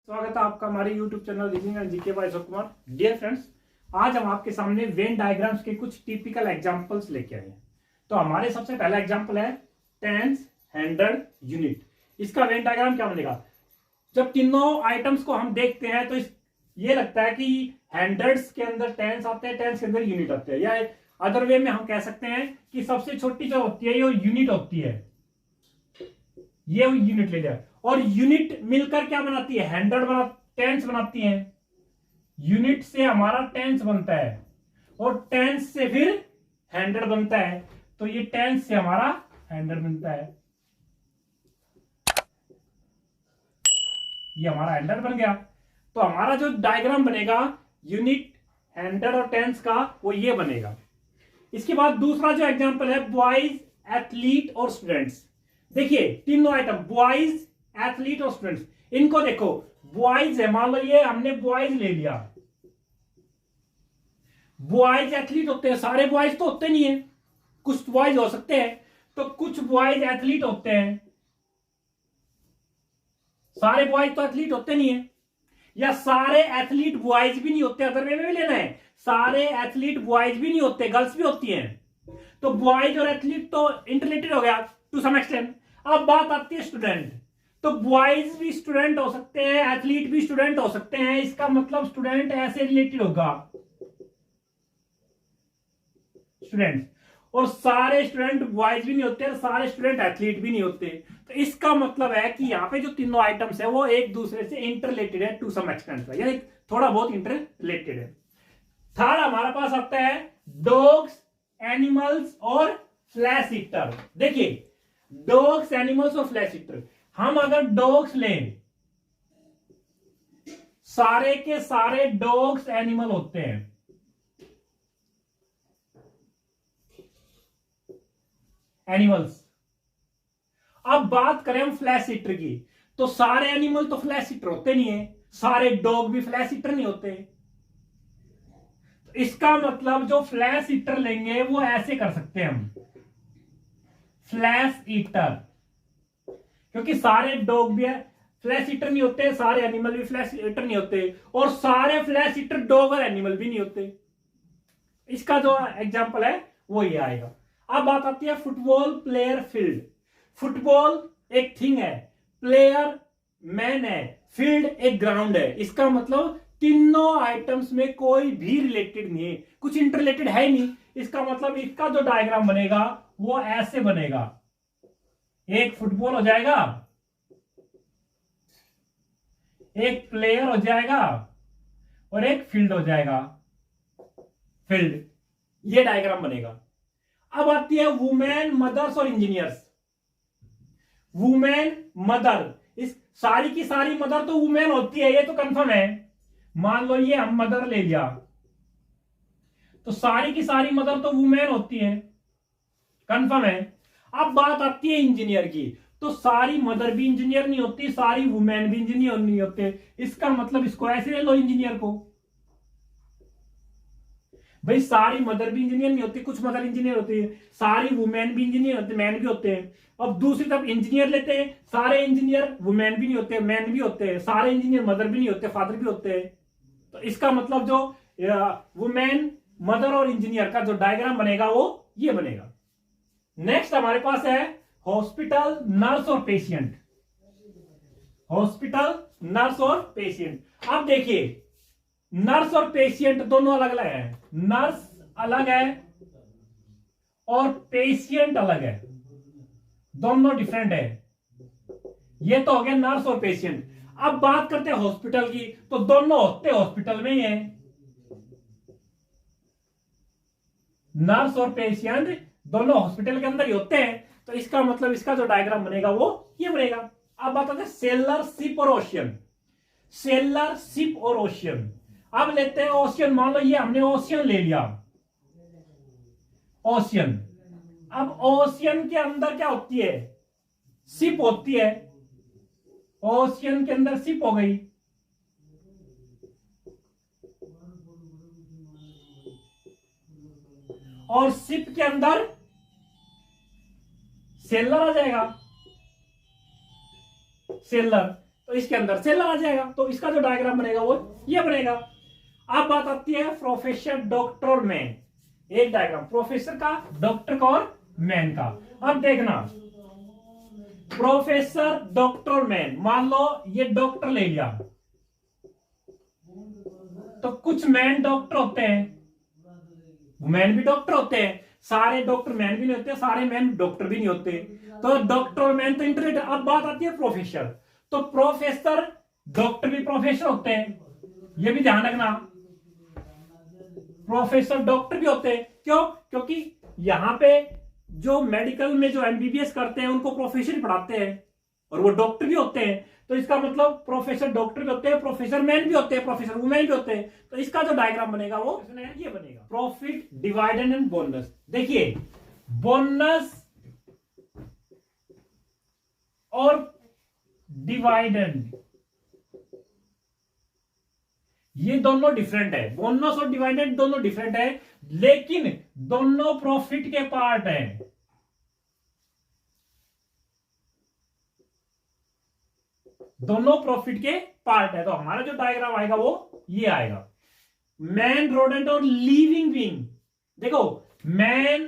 स्वागत है आपका हमारे YouTube channel reasoning and GK by Ashok Kumar. Dear friends, आज हम आपके सामने वेन डायग्राम्स के कुछ टिपिकल एग्जांपल्स लेके आए हैं। तो हमारे सबसे पहला एग्जांपल है टेंस, हंड्रेड, यूनिट। इसका वेन डायग्राम क्या बनेगा? जब तीनों आइटम्स को हम देखते हैं तो ये लगता है कि हंड्रेड्स के अंदर टेंस आते हैं, टेंस के अंदर यूनिट आते हैं, या अदर वे में हम कह सकते हैं कि सबसे छोटी जो होती है ये यूनिट होती है, ये यूनिट ले जाए। और यूनिट मिलकर क्या बनाती है? टेंस बनाती है। यूनिट से हमारा टेंस बनता है और टेंस से फिर हंड्रेड बनता है। तो ये टेंस से हमारा हंड्रेड बनता है, ये हमारा हंड्रेड बन गया। तो हमारा जो डायग्राम बनेगा यूनिट, हंड्रेड और टेंस का, वो ये बनेगा। इसके बाद दूसरा जो एग्जांपल है बॉयज, एथलीट और स्टूडेंट्स। देखिए तीनों आइटम बॉयज, एथलीट और स्टूडेंट्स, इनको देखो। बॉयज है, मान लो ये हमने बॉयज ले लिया। बॉयज एथलीट होते हैं, सारे बॉयज तो होते नहीं है, कुछ बॉयज हो सकते हैं, तो कुछ बॉयज एथलीट होते हैं, सारे बॉयज तो एथलीट होते नहीं है। या सारे एथलीट बॉयज भी नहीं होते, अदर वे में भी लेना है, सारे एथलीट बॉयज भी नहीं होते, गर्ल्स भी होती हैं। तो बॉयज और एथलीट तो इंटरलेटेड हो गया टू सम एक्सटेंट। अब बात आती है स्टूडेंट। तो बॉयज भी स्टूडेंट हो सकते हैं, एथलीट भी स्टूडेंट हो सकते हैं। इसका मतलब स्टूडेंट ऐसे रिलेटेड होगा, स्टूडेंट। और सारे स्टूडेंट बॉयज भी नहीं होते और सारे स्टूडेंट एथलीट भी नहीं होते। तो इसका मतलब है कि यहाँ पे जो तीनों आइटम्स है वो एक दूसरे से इंटरलेटेड है टू सम एक्सटेंट, यानी थोड़ा बहुत इंटरलेटेड है। थर्ड हमारे पास आता है डॉग्स, एनिमल्स और फ्लैश ईटर। देखिए डॉग्स, एनिमल्स और फ्लैश ईटर। हम अगर डॉग्स लें, सारे के सारे डॉग्स एनिमल होते हैं, एनिमल्स। अब बात करें हम फ्लैश ईटर की, तो सारे एनिमल तो फ्लैश ईटर होते नहीं है, सारे डॉग भी फ्लैश ईटर नहीं होते। तो इसका मतलब जो फ्लैश ईटर लेंगे वो ऐसे कर सकते हैं हम, फ्लैश ईटर, क्योंकि सारे डॉग भी फ्लैश ईटर नहीं होते, सारे एनिमल भी फ्लैश ईटर नहीं होते, और सारे फ्लैश ईटर डॉग और एनिमल भी नहीं होते। इसका जो एग्जांपल है वो ये आएगा। अब बात आती है फुटबॉल प्लेयर फील्ड। फुटबॉल एक थिंग है, प्लेयर मैन है, फील्ड एक ग्राउंड है। इसका मतलब तीनों आइटम्स में कोई भी रिलेटेड नहीं है, कुछ इंटरलेटेड है नहीं। इसका मतलब इसका जो डायग्राम बनेगा वो ऐसे बनेगा, एक फुटबॉल हो जाएगा, एक प्लेयर हो जाएगा और एक फील्ड हो जाएगा, फील्ड। ये डायग्राम बनेगा। अब आती है वुमेन, मदर्स और इंजीनियर्स। वुमेन, मदर, इस सारी की सारी मदर तो वुमेन होती है, ये तो कंफर्म है। मान लो ये हम मदर ले लिया, तो सारी की सारी मदर तो वुमेन होती है, कंफर्म है। अब बात आती है इंजीनियर की, तो सारी मदर भी इंजीनियर नहीं होती, सारी वुमेन भी इंजीनियर नहीं होते। इसका मतलब इसको ऐसे ले लो, इंजीनियर को। भाई सारी मदर भी इंजीनियर नहीं होती, कुछ मदर इंजीनियर होती है, सारी वुमेन भी इंजीनियर होते, मैन भी होते हैं। अब दूसरी तरफ इंजीनियर लेते हैं, सारे इंजीनियर वुमेन भी नहीं होते, मैन भी होते हैं, सारे इंजीनियर मदर भी नहीं होते, फादर भी होते हैं। तो इसका मतलब जो वुमेन, मदर और इंजीनियर का जो डायग्राम बनेगा वो ये बनेगा। नेक्स्ट हमारे पास है हॉस्पिटल, नर्स और पेशेंट। हॉस्पिटल, नर्स और पेशेंट। अब देखिए नर्स और पेशेंट दोनों अलग अलग है, नर्स अलग है और पेशेंट अलग है, दोनों डिफरेंट है। ये तो हो गया नर्स और पेशेंट। अब बात करते हैं हॉस्पिटल की, तो दोनों होते हॉस्पिटल में ही है, नर्स और पेशेंट दोनों हॉस्पिटल के अंदर ही होते हैं। तो इसका मतलब इसका जो डायग्राम बनेगा वो ये बनेगा। अब बात करते हैं सेलर, शिप और ओशियन। सेलर, शिप और ओशियन। अब लेते हैं ओशियन। मान लो ये हमने ओशियन ले लिया, ओशियन। अब ओशियन के अंदर क्या होती है? शिप होती है। ओशियन के अंदर शिप हो गई, और शिप के अंदर सेलर आ जाएगा, सेलर। तो इसके अंदर सेलर आ जाएगा, तो इसका जो डायग्राम बनेगा वो ये बनेगा। अब बात आती है प्रोफेसर, डॉक्टर और मैन। एक डायग्राम प्रोफेसर का, डॉक्टर का और मैन का। अब देखना, प्रोफेसर, डॉक्टर और मैन, मान लो ये डॉक्टर ले लिया, तो कुछ मैन डॉक्टर होते हैं, मैन भी डॉक्टर होते हैं, सारे डॉक्टर मैन भी नहीं होते, सारे मैन डॉक्टर भी नहीं होते, तो डॉक्टर और मैन तो इंटरनेट। अब बात आती है प्रोफेसर, तो प्रोफेसर, डॉक्टर भी प्रोफेसर होते हैं, ये भी ध्यान रखना, प्रोफेसर डॉक्टर भी होते हैं। क्यों? क्योंकि यहां पे जो मेडिकल में जो एमबीबीएस करते हैं उनको प्रोफेसर ही पढ़ाते हैं और वो डॉक्टर भी होते हैं, तो इसका मतलब प्रोफेसर डॉक्टर भी होते हैं, प्रोफेसर मैन भी होते हैं, प्रोफेसर वुमेन भी होते हैं। तो इसका जो डायग्राम बनेगा वो ये बनेगा, प्रॉफिट डिवाइडेंड एंड बोनस। देखिए, बोनस और डिवाइडेंड ये दोनों डिफरेंट है, बोनस और डिवाइडेंड दोनों डिफरेंट है, लेकिन दोनों प्रॉफिट के पार्ट हैं। दोनों प्रॉफिट के पार्ट है। तो हमारा जो डायग्राम आएगा वो ये आएगा, मैन, रोडेंट और लिविंग बीइंग। देखो, मैन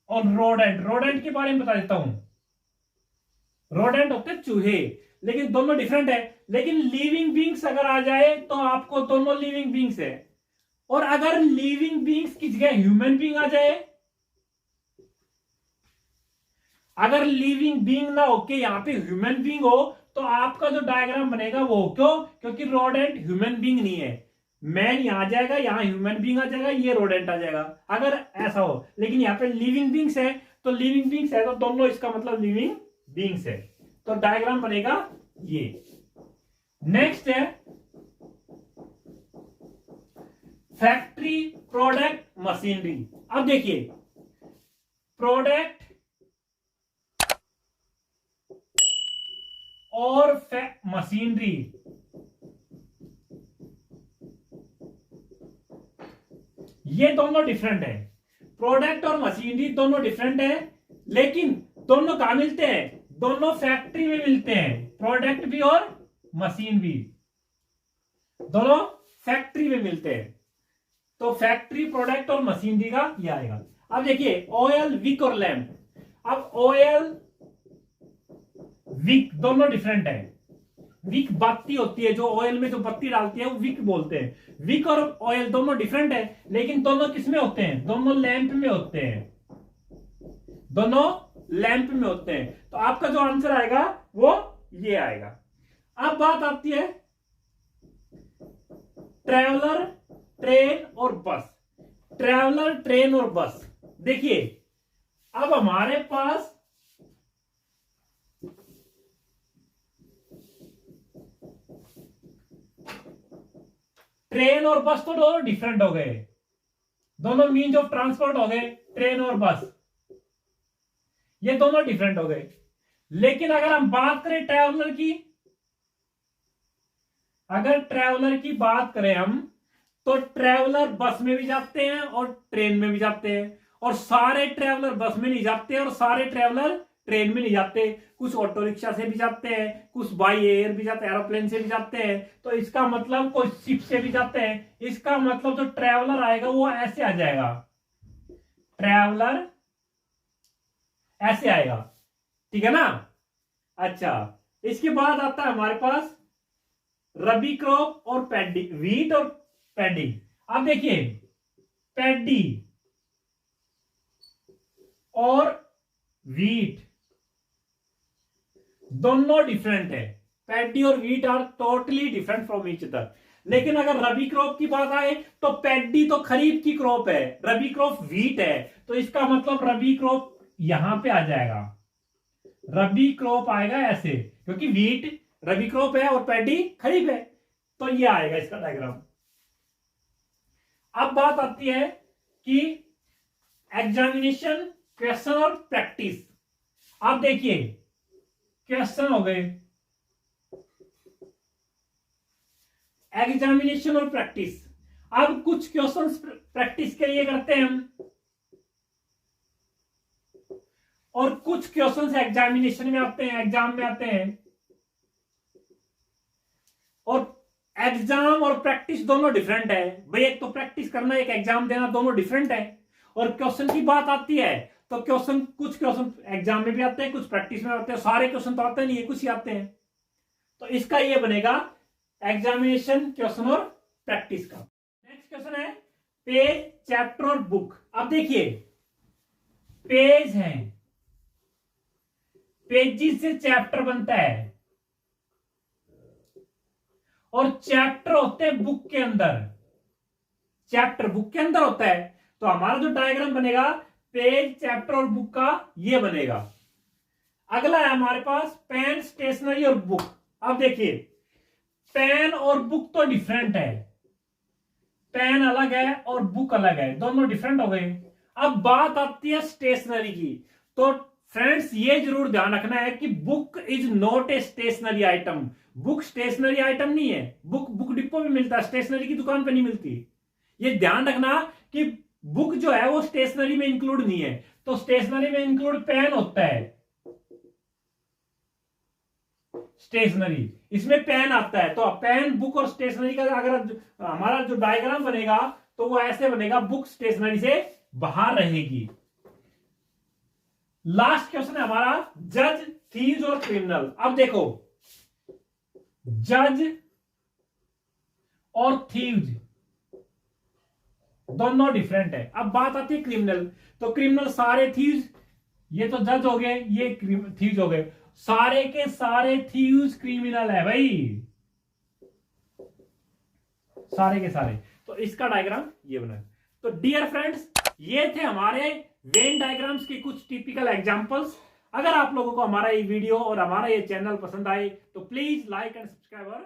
और रोडेंट, रोडेंट के बारे में बता देता हूं। रोडेंट होते हैं चूहे, लेकिन दोनों डिफरेंट है। लेकिन लिविंग बीइंग्स अगर आ जाए तो आपको दोनों लिविंग बीइंग्स है, और अगर लिविंग बीइंग्स की जगह ह्यूमन बीइंग आ जाए, अगर लिविंग बीइंग ना होके यहां पे ह्यूमन बीइंग हो, तो आपका जो डायग्राम बनेगा वो, क्यों? क्योंकि रोडेंट ह्यूमन बीइंग नहीं है, मैन यहां आ जाएगा, यहां ह्यूमन बीइंग आ जाएगा, ये रोडेंट आ जाएगा अगर ऐसा हो। लेकिन यहां पे लिविंग बीइंग्स है, तो लिविंग बीइंग्स है तो दोनों, इसका मतलब लिविंग बीइंग्स है, तो डायग्राम बनेगा ये। नेक्स्ट है फैक्ट्री, प्रोडक्ट, मशीनरी। अब देखिए, प्रोडक्ट और मशीनरी, ये दोनों डिफरेंट है। प्रोडक्ट और मशीनरी दोनों डिफरेंट है, लेकिन दोनों कहां मिलते हैं? दोनों फैक्ट्री में मिलते हैं, प्रोडक्ट भी और मशीन भी, दोनों फैक्ट्री में मिलते हैं। तो फैक्ट्री, प्रोडक्ट और मशीनरी का ये आएगा। अब देखिए, ऑयल, विक और लैंप। अब ऑयल, विक दोनों डिफरेंट है। विक बत्ती होती है, जो ऑयल में जो बत्ती डालती है वो विक बोलते हैं। विक और ऑयल दोनों डिफरेंट है, लेकिन दोनों किसमें होते हैं? दोनों लैंप में होते हैं, दोनों लैंप में होते हैं। तो आपका जो आंसर आएगा वो ये आएगा। अब बात आती है ट्रैवलर, ट्रेन और बस। ट्रैवलर, ट्रेन और बस। देखिए, अब हमारे पास ट्रेन और बस तो दोनों डिफरेंट हो गए, दोनों मीन्स ऑफ ट्रांसपोर्ट हो गए, ट्रेन और बस, ये दोनों डिफरेंट हो गए। लेकिन अगर हम बात करें ट्रैवलर की, अगर ट्रैवलर की बात करें हम, तो ट्रैवलर बस में भी जाते हैं और ट्रेन में भी जाते हैं, और सारे ट्रैवलर बस में नहीं जाते और सारे ट्रैवलर ट्रेन में नहीं जाते। कुछ ऑटो रिक्शा से भी जाते हैं, कुछ बाई एयर भी जाते हैं, एरोप्लेन से भी जाते हैं। तो इसका मतलब कोई शिप से भी जाते हैं। इसका मतलब जो ट्रैवलर आएगा वो ऐसे आ जाएगा, ट्रैवलर ऐसे आएगा, ठीक है ना? अच्छा, इसके बाद आता है हमारे पास रबी क्रॉप और पैडी, व्हीट और पैडी। अब देखिए, पैडी और व्हीट दोनों डिफरेंट है। पैडी और wheat are totally different from each other. लेकिन अगर रबी क्रॉप की बात आए तो पैडी तो खरीफ की क्रॉप है, रबी क्रॉप व्हीट है, तो इसका मतलब रबी क्रॉप यहां पे आ जाएगा, रबी क्रॉप आएगा ऐसे, क्योंकि व्हीट रबी क्रॉप है और पैडी खरीफ है, तो ये आएगा इसका डायग्राम। अब बात आती है कि एग्जामिनेशन, क्वेश्चन और प्रैक्टिस। आप देखिए, क्वेश्चन हो गए, एग्जामिनेशन और प्रैक्टिस। अब कुछ क्वेश्चंस प्रैक्टिस के लिए करते हैं हम, और कुछ क्वेश्चंस एग्जामिनेशन में आते हैं, एग्जाम में आते हैं। एग्जाम और प्रैक्टिस दोनों डिफरेंट है भाई। एक तो प्रैक्टिस करना, एक एग्जाम देना, दोनों डिफरेंट है। और क्वेश्चन की बात आती है तो क्वेश्चन, कुछ क्वेश्चन एग्जाम में भी आते हैं, कुछ प्रैक्टिस में आते हैं, सारे क्वेश्चन तो आते नहीं है, कुछ ही आते हैं। तो इसका ये बनेगा एग्जामिनेशन क्वेश्चन और प्रैक्टिस का। नेक्स्ट क्वेश्चन है पेज, चैप्टर और बुक। अब देखिए पेज है, पेजिस से चैप्टर बनता है और चैप्टर होते हैं बुक के अंदर। चैप्टर बुक के अंदर होता है। तो हमारा जो डायग्राम बनेगा पेज, चैप्टर और बुक का, ये बनेगा। अगला है हमारे पास पेन, स्टेशनरी और बुक। अब देखिए पेन और बुक तो डिफरेंट है, पेन अलग है और बुक अलग है, दोनों डिफरेंट हो गए। अब बात आती है स्टेशनरी की। तो फ्रेंड्स ये जरूर ध्यान रखना है कि book is not a stationery item. Book stationery item नहीं है। बुक डिपो में मिलता है, स्टेशनरी की दुकान पे नहीं मिलती। ये ध्यान रखना कि बुक जो है वो स्टेशनरी में इंक्लूड नहीं है। तो स्टेशनरी में इंक्लूड पेन होता है, स्टेशनरी इसमें पेन आता है। तो पेन, बुक और स्टेशनरी का अगर हमारा जो डायग्राम बनेगा तो वो ऐसे बनेगा, बुक स्टेशनरी से बाहर रहेगी। लास्ट क्वेश्चन है हमारा जज, थीव्स और क्रिमिनल। अब देखो जज और थीव्स दोनों डिफरेंट है। अब बात आती है क्रिमिनल। तो क्रिमिनल सारे थीव्स, ये तो जज हो गए, ये थीव्स हो गए, सारे के सारे थीव्स क्रिमिनल है भाई, सारे के सारे। तो इसका डायग्राम ये बना। तो डियर फ्रेंड्स ये थे हमारे वेन डायग्राम्स के कुछ टिपिकल एग्जांपल्स। अगर आप लोगों को हमारा ये वीडियो और हमारा ये चैनल पसंद आए तो प्लीज लाइक एंड सब्सक्राइब और